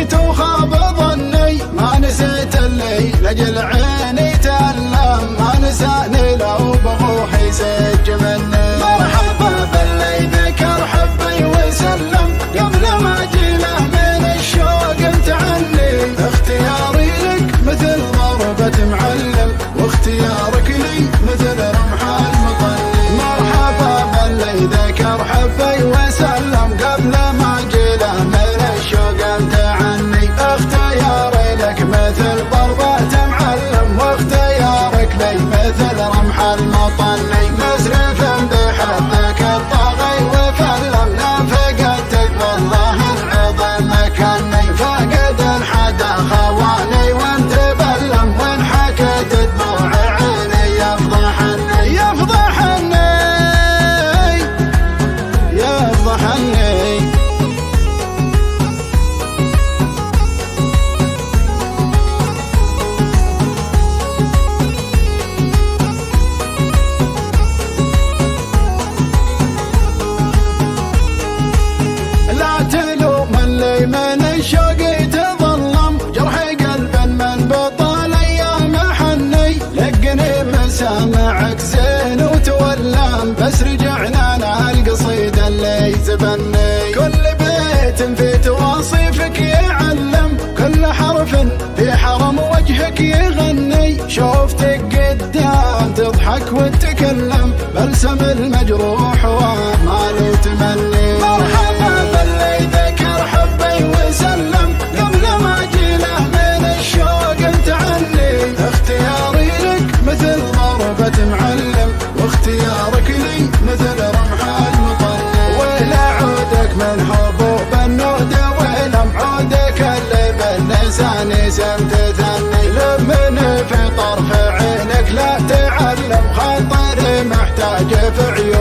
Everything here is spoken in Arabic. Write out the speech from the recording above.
جيت وخاب ظني ما نسيت اللي لجل عيني تألم ما نساني لو بروحي سج مني مرحبا باللي ذكر حبي وسلم قبل ما اجي له من الشوق امتعني اختياري لك مثل ضربة معلم واختيارك لي مثل رمح المطلي مرحبا باللي ذكر حبي وسلم قبل ما اجي له من الشوق امتعني اختياري لك مثل ضربة معلم واختيارك لي مثل رمح المطلي مسرف بحبك الطاغي وفلم لا فقدتك والله العظيم مكني فقد الحدا خواني وانت بلم وان حكيت دموع عيني يفضحني يفضحني يفضحني لا تلوم اللي من الشوق تظلم جرحي قلب من بطال ايام حني لقني مسامعك زين وتولم بس رجعنا انا القصيد اللي زبني كل بيت في تواصيفك يعلم كل حرف في حرم وجهك يغني شوفتك قدام تضحك وتتكلم بلسم المجروح وما له تمني مرحبا باللي ذكر حبي وسلم قبل ما اجي له من الشوق امتعني اختياري لك مثل ضربة معلم واختيارك لي مثل رمح المطلي ولا عودك من حبوب النودة ولم عودك اللي باللسان سمت ثني لمن في طرف عينك لا تعلم خاطري محتاج في عيون